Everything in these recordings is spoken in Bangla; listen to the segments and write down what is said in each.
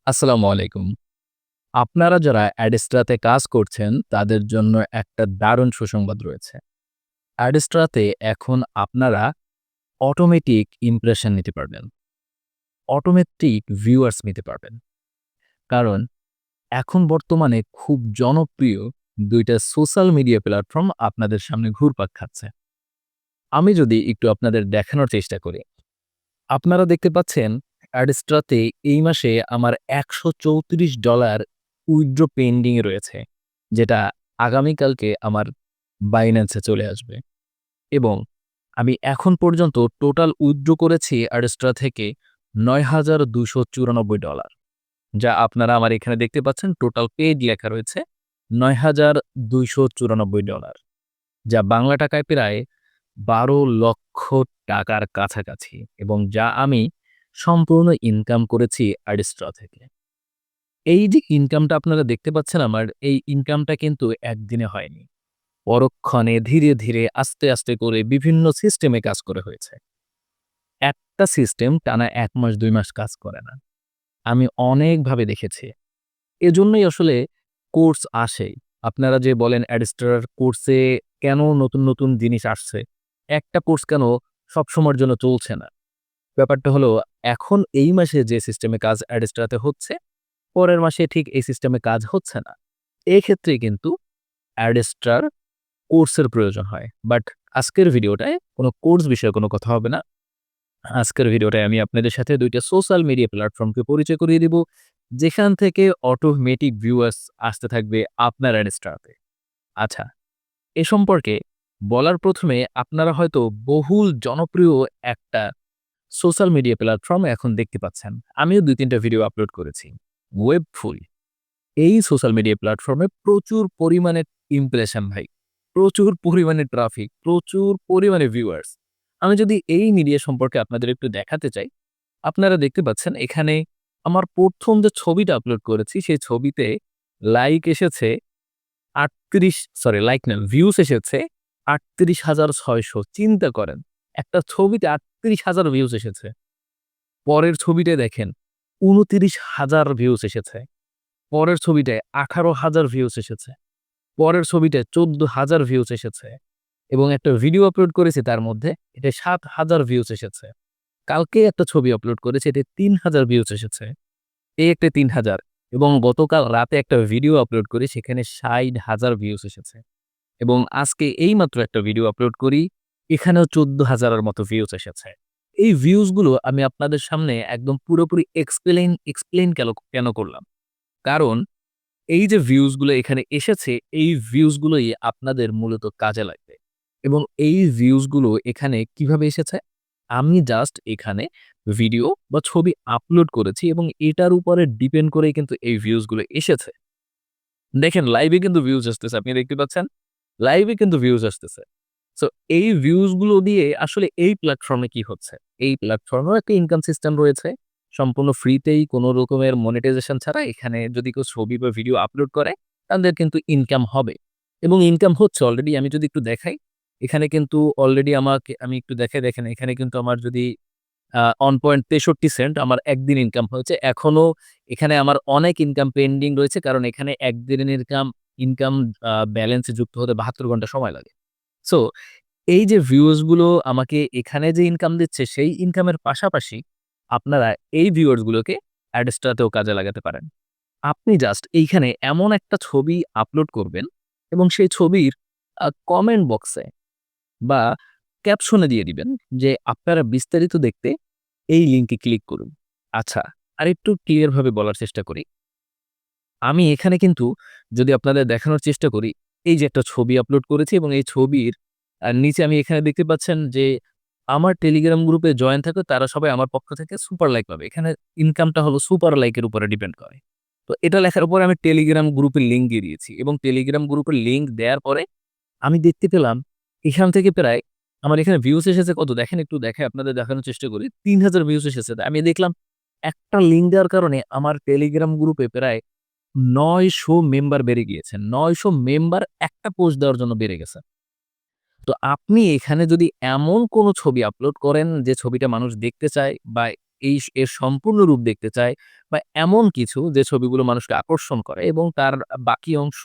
আসসালামু আলাইকুম। আপনারা যারা অ্যাডস্ট্রাতে কাজ করছেন, তাদের জন্য একটা দারুণ সুসংবাদ রয়েছে। অ্যাডস্ট্রাতে এখন আপনারা অটোমেটিক ইমপ্রেশন নিতে পারবেন। অটোমেটিক ভিউয়ার্স নিতে পারবেন। কারণ এখন বর্তমানে খুব জনপ্রিয় ২ টা সোশ্যাল মিডিয়া প্ল্যাটফর্ম আপনাদের সামনে ঘুরপাক খাচ্ছে। আমি যদি একটু আপনাদের দেখানোর চেষ্টা করি। আপনারা দেখতে পাচ্ছেন অ্যাডস্ট্রাতে এই মাসে আমার $১৩৪ উইথড্র পেন্ডিং এ রয়েছে। যেটা আগামীকালকে আমার বাইন্যান্সে চলে আসবে। এবং আমি এখন পর্যন্ত টোটাল উইথড্র করেছি অ্যাডস্ট্রা থেকে $৯,২৯৪, যা আপনারা আমার এখানে দেখতে পাচ্ছেন টোটাল পেইড লেখা রয়েছে $৯,২৯৪, যা বাংলা টাকায় প্রায় ৳১২,০০,০০০ টাকার কাছাকাছি এবং যা আমি সম্পূর্ণ ইনকাম করেছি অ্যাডস্ট্রা থেকে। এই যে ইনকামটা আপনারা দেখতে পাচ্ছেন আমার, এই ইনকামটা কিন্তু একদিনে হয়নি। পরক্ষণে ধীরে, ধীরে আস্তে, আস্তে করে বিভিন্ন সিস্টেমে কাজ করে হয়েছে। একটা সিস্টেম টানা ১ মাস ২ মাস কাজ করে না। আমি অনেকভাবে দেখেছি। এজন্যই আসলে কোর্স আসে। আপনারা যে বলেন অ্যাডস্ট্রার কোর্সে কেন নতুন, নতুন জিনিস আসছে? একটা কোর্স কেন সবসময়ের জন্য চলছে না? ব্যাপারটা হলো এখন এই মাসে যে সিস্টেমে কাজ অ্যাডস্ট্রাতে হচ্ছে, পরের মাসে ঠিক এই সিস্টেমে কাজ হচ্ছে না। এক্ষেত্রে কিন্তু অ্যাডস্ট্রার কোর্সের প্রয়োজন হয়। বাট আজকের ভিডিওটায় কোনো কোর্স বিষয়ে কোনো কথা হবে না। আজকের ভিডিওটায় আমি আপনাদের সাথে ২ টা সোশ্যাল মিডিয়া প্ল্যাটফর্মকে পরিচয় করিয়ে দিব, যেখান থেকে অটোমেটিক ভিউয়ার্স আসতে থাকবে আপনার অ্যাডস্ট্রাতে। আচ্ছা, এ সম্পর্কে বলার ১ম এ আপনারা হয়তো বহুল জনপ্রিয় একটা সোশ্যাল মিডিয়া প্ল্যাটফর্ম এখন দেখতে পাচ্ছেন। আমিও ২-৩ টা ভিডিও আপলোড করেছি। ওয়েবফুল। এই সোশ্যাল মিডিয়া প্ল্যাটফর্মে প্রচুর পরিমাণে ইমপ্রেশন ভাই। প্রচুর পরিমাণে ট্রাফিক, প্রচুর পরিমাণে ভিউয়ার্স। আমি যদি এই মিডিয়া সম্পর্কে আপনাদের একটু দেখাতে চাই, আপনারা দেখতে পাচ্ছেন এখানে আমার ১ম যে ছবিটা আপলোড করেছি, সেই ছবিতে লাইক এসেছে লাইক না, ভিউজ এসেছে ৩৮,৬০০। চিন্তা করেন, একটা ছবিতে ৩৮,০০০ ভিউজ এসেছে। পরের ছবিটায় দেখেন ২৯,০০০ ভিউজ এসেছে। পরের ছবিটায় ১৮,০০০ ভিউজ এসেছে। পরের ছবিটায় ১৪,০০০ ভিউজ এসেছে এবং একটা ভিডিও আপলোড করেছি তার মধ্যে এটায় ৭,০০০ ভিউজ এসেছে। কালকে একটা ছবি আপলোড করেছি এটায় ৩,০০০ ভিউজ এসেছে। এই একটা ৩,০০০ এবং গতকাল রাতে একটা ভিডিও আপলোড করি সেখানে ৬০,০০০ ভিউজ এসেছে এবং আজকে এইমাত্র একটা ভিডিও আপলোড করি, এখানেও ১৪,০০০ এর মতো ভিউজ এসেছে। এই ভিউজ গুলো আমি আপনাদের সামনে একদম পুরোপুরি এক্সপ্লেইন কেন করলাম? কারণ এই যে ভিউজ গুলো এখানে এসেছে, এই ভিউজ গুলোই আপনাদের মূলত কাজে লাগবে। এবং এই ভিউজ গুলো এখানে কিভাবে এসেছে? আমি জাস্ট এখানে ভিডিও বা ছবি আপলোড করেছি এবং এটার উপরে ডিপেন্ড করেই কিন্তু এই ভিউজ গুলো এসেছে। দেখেন লাইভে কিন্তু ভিউজ আসতেছে। আপনি দেখতে পাচ্ছেন? লাইভে কিন্তু ভিউজ আসতেছে। সো এই ভিউজ গুলো দিয়ে আসলে এই প্ল্যাটফর্মে কি হচ্ছে? এই প্ল্যাটফর্মেও একটা ইনকাম সিস্টেম রয়েছে। সম্পূর্ণ ফ্রিতেই কোন রকমের মনিটাইজেশন ছাড়া এখানে যদি কেউ ছবি বা ভিডিও আপলোড করে, তাদের কিন্তু ইনকাম হবে। এবং ইনকাম হচ্ছে অলরেডি। আমি যদি একটু দেখাই, এখানে কিন্তু অলরেডি আমি একটু দেখাই, দেখেন এখানে কিন্তু আমার যদি ১.৬৩ আমার একদিন ইনকাম হয়েছে। এখনো এখানে আমার অনেক ইনকাম পেন্ডিং রয়েছে। কারণ এখানে একদিনের ইনকাম ব্যালেন্সে যুক্ত হতে ৭২ ঘন্টা সময় লাগে। সো এই যে ভিউজ গুলো আমাকে এখানে যে ইনকাম দিচ্ছে, সেই ইনকামের পাশাপাশি আপনারা এই ভিউয়ার্স গুলোকে অ্যাডস্ট্রাতেও কাজে লাগাতে পারেন। আপনি জাস্ট এইখানে এমন একটা ছবি আপলোড করবেন এবং সেই ছবির কমেন্ট বক্সে বা ক্যাপশনে দিয়ে দিবেন যে আপনারা বিস্তারিত দেখতে এই লিঙ্কে ক্লিক করুন। আচ্ছা, আরেকটু ক্লিয়ার ভাবে বলার চেষ্টা করি। আমি এখানে কিন্তু যদি আপনাদের দেখানোর চেষ্টা করি, এই যে একটা ছবি আপলোড করেছি এবং এই ছবির নিচে আমি এখানে দেখতে পাচ্ছেন যে আমার টেলিগ্রাম গ্রুপে জয়েন থাকলে তারা সবাই আমার পক্ষ থেকে সুপার লাইক পাবে। এখানে ইনকামটা হলো সুপার লাইকের উপরে ডিপেন্ড করে। তো এটা লেখার উপরে আমি টেলিগ্রাম গ্রুপের লিঙ্ক দিয়ে দিয়েছি এবং টেলিগ্রাম গ্রুপের লিঙ্ক দেওয়ার পরে আমি দেখতে পেলাম এখান থেকে প্রায় আমার এখানে ভিউজ এসেছে কত দেখেন, একটু দেখাই আপনাদের দেখানোর চেষ্টা করি। ৩,০০০ ভিউজ এসেছে। আমি দেখলাম একটা লিঙ্ক দেওয়ার কারণে আমার টেলিগ্রাম গ্রুপে প্রায় ৯০০ মেম্বার বেড়ে গিয়েছে। ৯০০ মেম্বার একটা পোস্ট দেওয়ার জন্য বেড়ে গেছে। তো আপনি এখানে যদি এমন কোনো ছবি আপলোড করেন যে ছবিটা মানুষ দেখতে চায় বা এর সম্পূর্ণ রূপ দেখতে চায় বা এমন কিছু যে ছবিগুলো মানুষকে আকর্ষণ করে এবং তার বাকি অংশ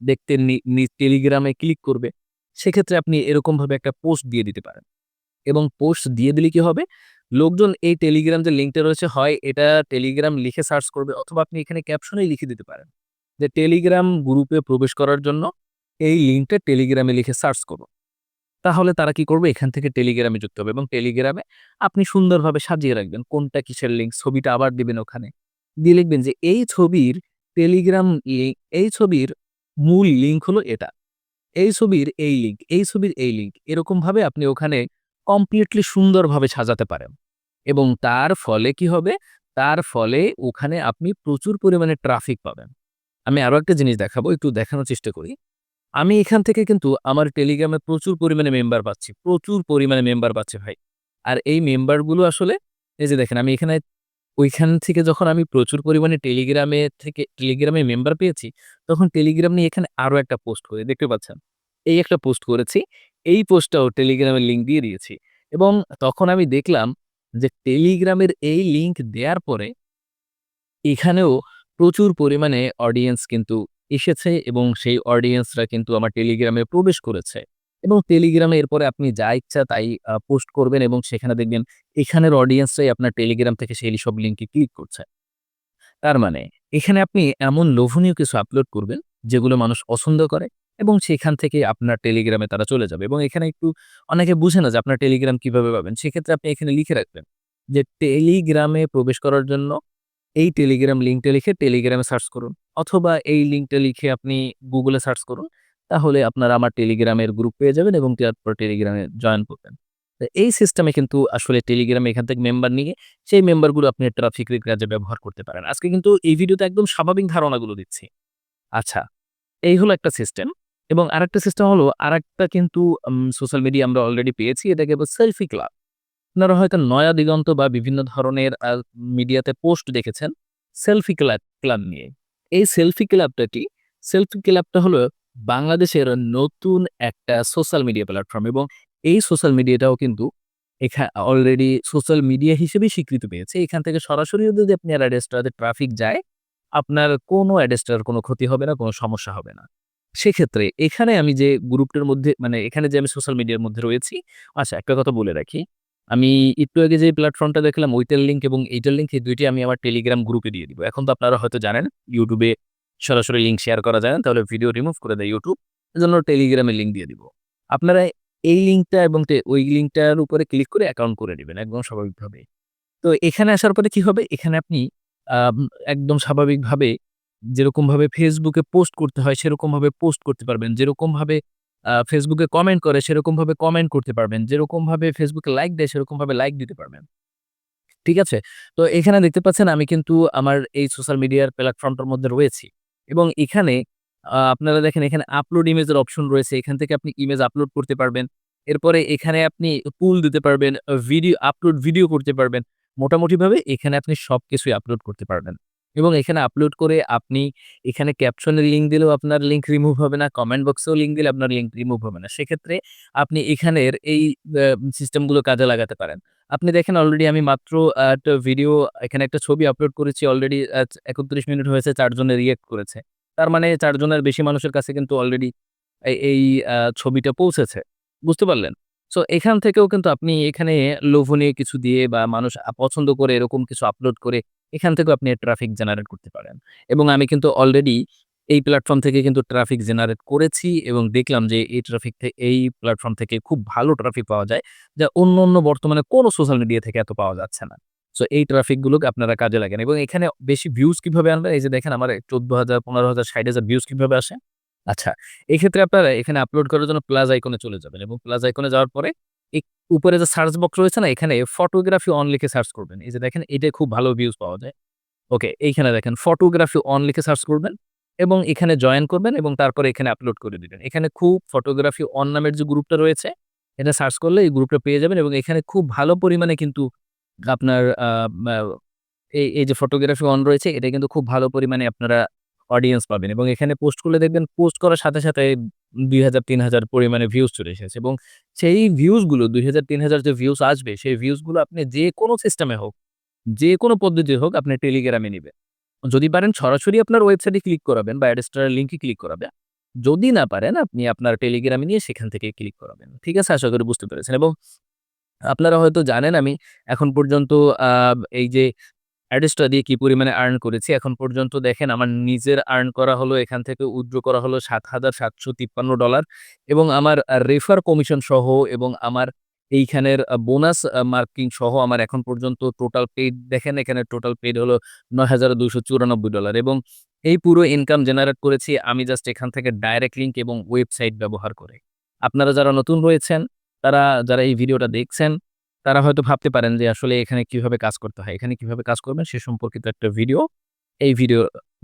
দেখতে টেলিগ্রামে ক্লিক করবে, সেক্ষেত্রে আপনি এরকমভাবে একটা পোস্ট দিয়ে দিতে পারেন। এবং পোস্ট দিয়ে দিলে কি হবে? লোকজন এই টেলিগ্রাম যে লিঙ্কটা রয়েছে হয় এটা টেলিগ্রাম লিখে সার্চ করবে অথবা আপনি এখানে ক্যাপশনেই লিখে দিতে পারেন যে টেলিগ্রাম গ্রুপে প্রবেশ করার জন্য এই লিঙ্কটা টেলিগ্রামে লিখে সার্চ করুন। তাহলে তারা কি করবে? এখান থেকে টেলিগ্রামে যুক্ত হবে এবং টেলিগ্রামে আপনি সুন্দরভাবে সাজিয়ে রাখবেন কোনটা কিসের লিঙ্ক, ছবিটা আবার দিবেন ওখানে। দিয়ে লিখবেন যে এই ছবির টেলিগ্রাম এই ছবির মূল লিঙ্ক হলো এটা। এই ছবির এই লিঙ্ক, এই ছবির এই লিঙ্ক। এরকমভাবে আপনি ওখানে কমপ্লিটলি সুন্দরভাবে সাজাতে পারেন। এবং তার ফলে কি হবে? তার ফলে ওখানে আপনি প্রচুর পরিমাণে ট্রাফিক পাবেন। আমি আরো একটা জিনিস দেখাবো, একটু দেখানোর চেষ্টা করি। আমি এখান থেকে কিন্তু আমার টেলিগ্রামে প্রচুর পরিমাণে মেম্বার পাচ্ছি। প্রচুর পরিমাণে মেম্বার পাচ্ছি ভাই। আর এই মেম্বারগুলো আসলে এই যে দেখেন আমি এখানে ওইখান থেকে যখন আমি প্রচুর পরিমাণে টেলিগ্রামে মেম্বার পেয়েছি, তখন টেলিগ্রাম নিয়ে এখানে আরো একটা পোস্ট করি। দেখতে পাচ্ছেন? এই একটা পোস্ট করেছি। এই পোস্টটাও টেলিগ্রামের লিঙ্ক দিয়ে দিয়েছি। এবং তখন আমি দেখলাম যে টেলিগ্রামের এই লিঙ্ক দেয়ার পরে এখানেও প্রচুর পরিমাণে অডিয়েন্স কিন্তু এসেছে এবং সেই অডিয়েন্সরা কিন্তু আমার টেলিগ্রামে প্রবেশ করেছে। এবং টেলিগ্রামে এরপরে আপনি যা ইচ্ছা তাই পোস্ট করবেন এবং সেখানে দেখবেন এখানের অডিয়েন্সরাই আপনার টেলিগ্রাম থেকে সেই সব লিঙ্কে ক্লিক করছে। তার মানে এখানে আপনি এমন লোভনীয় কিছু আপলোড করবেন যেগুলো মানুষ পছন্দ করে এবং সেখান থেকে আপনার টেলিগ্রামে তারা চলে যাবে এবং এখানে একটু অনেকে বুঝে না যে আপনার টেলিগ্রাম কিভাবে পাবেন। সেক্ষেত্রে আপনি এখানে লিখে রাখবেন যে টেলিগ্রামে প্রবেশ করার জন্য এই টেলিগ্রাম লিঙ্কটা লিখে টেলিগ্রামে সার্চ করুন অথবা এই লিঙ্কটা লিখে আপনি গুগলে সার্চ করুন। তাহলে আপনারা আমার টেলিগ্রামের গ্রুপ পেয়ে যাবেন এবং তারপর টেলিগ্রামে জয়েন করবেন। তো এই সিস্টেমে কিন্তু আসলে টেলিগ্রামে এখান থেকে মেম্বার নিয়ে সেই মেম্বারগুলো আপনি ট্রাফিক কাজে ব্যবহার করতে পারেন। আজকে কিন্তু এই ভিডিওতে একদম স্বাভাবিক ধারণাগুলো দিচ্ছি। আচ্ছা, এই হলো একটা সিস্টেম এবং আরেকটা সিস্টেম হলো আরেকটা কিন্তু সোশ্যাল মিডিয়া আমরা অলরেডি পেয়েছি। এটাকে বলে সেলফি ক্লাব। আপনারা হয়তো নয়া দিগন্ত বা বিভিন্ন ধরনের মিডিয়াতে পোস্ট দেখেছেন সেলফি ক্লাব নিয়ে। এই সেলফি ক্লাবটা কি? সেলফি ক্লাবটা হলো বাংলাদেশের নতুন একটা সোশ্যাল মিডিয়া প্ল্যাটফর্ম এবং এই সোশ্যাল মিডিয়াটাও কিন্তু অলরেডি সোশ্যাল মিডিয়া হিসেবেই স্বীকৃতি পেয়েছে। এখান থেকে সরাসরিও যদি আপনি অ্যাড্রেসটাতে ট্রাফিক যায়, আপনার কোনো অ্যাড্রেসটার কোনো ক্ষতি হবে না, কোনো সমস্যা হবে না। সেক্ষেত্রে এখানে আমি যে গ্রুপটার মধ্যে মানে এখানে যে আমি সোশ্যাল মিডিয়ার মধ্যে রয়েছি, আচ্ছা একটা কথা বলে রাখি। আমি একটু আগে যে প্ল্যাটফর্মটা দেখলাম ওইটার লিঙ্ক এবং এইটার লিঙ্ক এই ২ টি আমি আমার টেলিগ্রাম গ্রুপে দিয়ে দিব। এখন তো আপনারা হয়তো জানেন YouTube এ সরাসরি লিঙ্ক শেয়ার করা যায় না। তাহলে ভিডিও রিমুভ করে দেয় YouTube। এজন্য টেলিগ্রামে লিঙ্ক দিয়ে দিব। আপনারা এই লিঙ্কটা এবং ওই লিঙ্কটার উপরে ক্লিক করে অ্যাকাউন্ট করে নিবেন একদম স্বাভাবিকভাবে। তো এখানে আসার পরে কি হবে? এখানে আপনি আম একদম স্বাভাবিকভাবে যেরকমভাবে Facebook এ পোস্ট করতে হয় সেরকমভাবে পোস্ট করতে পারবেন। যেরকমভাবে Facebook এ কমেন্ট করে সেরকমভাবে কমেন্ট করতে পারবেন। যেরকমভাবে Facebook এ লাইক দেয় সেরকমভাবে লাইক দিতে পারবেন। ঠিক আছে? তো এখানে দেখতে পাচ্ছেন আমি কিন্তু আমার এই সোশ্যাল মিডিয়ার প্ল্যাটফর্মটার মধ্যে রয়েছি। এবং এখানে আপনারা দেখেন এখানে আপলোড ইমেজের অপশন রয়েছে। এখান থেকে আপনি ইমেজ আপলোড করতে পারবেন। এরপরে এখানে আপনি পুল দিতে পারবেন, আপলোড ভিডিও করতে পারবেন। মোটামুটিভাবে এখানে আপনি সবকিছুই আপলোড করতে পারবেন। এবং এখানে আপলোড করে আপনি এখানে ক্যাপশনে লিঙ্ক দিলেও আপনার লিঙ্ক রিমুভ হবে না। কমেন্ট বক্সেও লিঙ্ক দিলে আপনার লিঙ্ক রিমুভ হবে না। সেক্ষেত্রে আপনি এখানের এই সিস্টেমগুলো কাজে লাগাতে পারেন। আপনি দেখেন অলরেডি আমি মাত্র একটা ভিডিও এখানে একটা ছবি আপলোড করেছি অলরেডি ৩১ মিনিট হয়েছে ৪ জনে রিঅ্যাক্ট করেছে। তার মানে ৪ জনের বেশি মানুষের কাছে কিন্তু অলরেডি এই ছবিটা পৌঁছেছে। বুঝতে পারলেন? সো এখান থেকেও কিন্তু আপনি এখানে লোভনীয় কিছু দিয়ে বা মানুষ পছন্দ করে এরকম কিছু আপলোড করে এখান থেকেও আপনি ট্রাফিক জেনারেট করতে পারেন। এবং আমি কিন্তু অলরেডি এই প্ল্যাটফর্ম থেকে কিন্তু ট্রাফিক জেনারেট করেছি এবং দেখলাম যে এই প্ল্যাটফর্ম থেকে খুব ভালো ট্রাফিক পাওয়া যায়। যা অন্য বর্তমানে কোনো সোশ্যাল মিডিয়া থেকে এত পাওয়া যাচ্ছে না। সো এই ট্রাফিক গুলোকে আপনারা কাজে লাগান এবং এখানে বেশি ভিউজ কিভাবে আনবেন? এই যে দেখেন আমার ১৪,০০০, ১৫,০০০, ৬০,০০০ ভিউজ কিভাবে আসে? আচ্ছা, এক্ষেত্রে আপনারা এখানে আপলোড করার জন্য প্লাস আইকনে চলে যাবেন এবং প্লাস আইকনে যাওয়ার পরে এক উপরে যে সার্চ বক্স রয়েছে না? এখানে ফটোগ্রাফি অন লিখে সার্চ করবেন। এই যে দেখেন এটায় খুব ভালো ভিউজ পাওয়া যায়। ওকে, এইখানে দেখেন ফটোগ্রাফি অন লিখে সার্চ করবেন এবং এখানে জয়েন করবেন এবং তারপরে এখানে আপলোড করে দিবেন। এখানে খুব ফটোগ্রাফি অন নামের যে গ্রুপটা রয়েছে, এটা সার্চ করলে এই গ্রুপটা পেয়ে যাবেন এবং এখানে খুব ভালো পরিমাণে কিন্তু আপনার আ মা এই যে ফটোগ্রাফি অন রয়েছে এটা কিন্তু খুব ভালো পরিমাণে আপনারা অডিয়েন্স পাবেন এবং এখানে পোস্ট করলে দেখবেন পোস্ট করার সাথে ২,০০০-৩,০০০ পরিমাণে ভিউজ চলে এসেছে এবং সেই ভিউজ গুলো ২,০০০-৩,০০০ যে ভিউজ আসবে সেই ভিউজ গুলো আপনি যেকোনো সিস্টেমে হোক যে কোনো পদ্ধতি হোক আপনি টেলিগ্রামে নিবেন। যদি পারেন সরাসরি আপনার ওয়েবসাইটে ক্লিক করাবেন বা অ্যাডস্টারের লিঙ্কে ক্লিক করাবেন। যদি না পারেন আপনি আপনার টেলিগ্রামে নিয়ে সেখান থেকে ক্লিক করাবেন। ঠিক আছে? আশা করি বুঝতে পেরেছেন এবং আপনারা হয়তো জানেন আমি এখন পর্যন্ত আ এই যে অ্যাডস্টা দিয়ে কি পরিমাণে আর্ন করেছি। এখন পর্যন্ত দেখেন আমার নিজের আর্ন করা হলো এখান থেকে উইথড্র করা হলো $৭,৭৫৩ এবং আমার রেফার কমিশন সহ এবং আমার এইখানের বোনাস মার্কিং সহ আমার এখন পর্যন্ত টোটাল পেইড দেখেন এখানে টোটাল পেইড হলো $৯,২৯৪ এবং এই পুরো ইনকাম জেনারেট করেছি আমি জাস্ট এখান থেকে ডাইরেক্ট লিংক এবং ওয়েবসাইট ব্যবহার করে। আপনারা যারা নতুন রয়েছেন, যারা এই ভিডিওটা দেখছেন তারা হয়তো ভাবতে পারেন যে আসলে এখানে কিভাবে কাজ করতে হয়। এখানে কিভাবে কাজ করবেন সে সম্পর্কিত একটা ভিডিও এই ভিডিও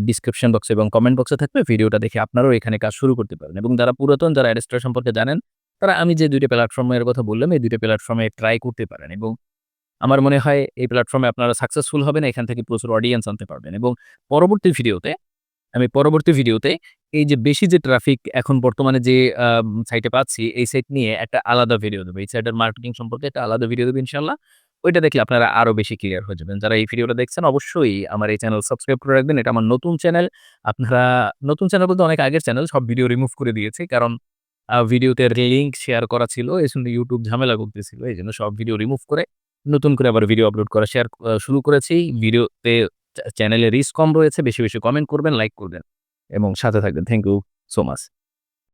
ডিসক্রিপশন বক্সে এবং কমেন্ট বক্সে থাকবে। ভিডিওটা দেখে আপনারাও এখানে কাজ শুরু করতে পারেন এবং যারা পুরাতন যারা অ্যাডস্টার সম্পর্কে জানেন, তারা আমি যে ২ টা প্ল্যাটফর্মের কথা বললাম, এই ২ টা প্ল্যাটফর্মে ট্রাই করতে পারেন এবং আমার মনে হয় এই প্ল্যাটফর্মে আপনারা সাকসেসফুল হবেন। এখান থেকে প্রচুর অডিয়েন্স আনতে পারবেন এবং পরবর্তী ভিডিওতে এই যে বেশি যে ট্রাফিক এখন বর্তমানে যে সাইটে পাচ্ছি, এই সাইট নিয়ে একটা আলাদা ভিডিও দেব। এই সাইটের মার্কেটিং সম্পর্কে একটা আলাদা ভিডিও দেব ইনশাআল্লাহ। ওইটা দেখলে আপনারা আরো বেশি ক্লিয়ার হয়ে যাবেন। যারা এই ভিডিওটা দেখছেন অবশ্যই আমার এই চ্যানেল সাবস্ক্রাইব করে রাখবেন। এটা আমার নতুন চ্যানেল। আপনারা নতুন চ্যানেল বলতে অনেক আগের চ্যানেল। সব ভিডিও রিমুভ করে দিয়েছি। কারণ ভিডিওতে লিঙ্ক শেয়ার করা ছিল। এজন্য YouTube ঝামেলা করতেছিল। এজন্য সব ভিডিও রিমুভ করে নতুন করে আবার ভিডিও আপলোড করা শুরু করেছি। ভিডিওতে চ্যানেলে রিচ কম রয়েছে। বেশি কমেন্ট করবেন, লাইক করবেন এবং সাথে থাকবেন। Thank you so much.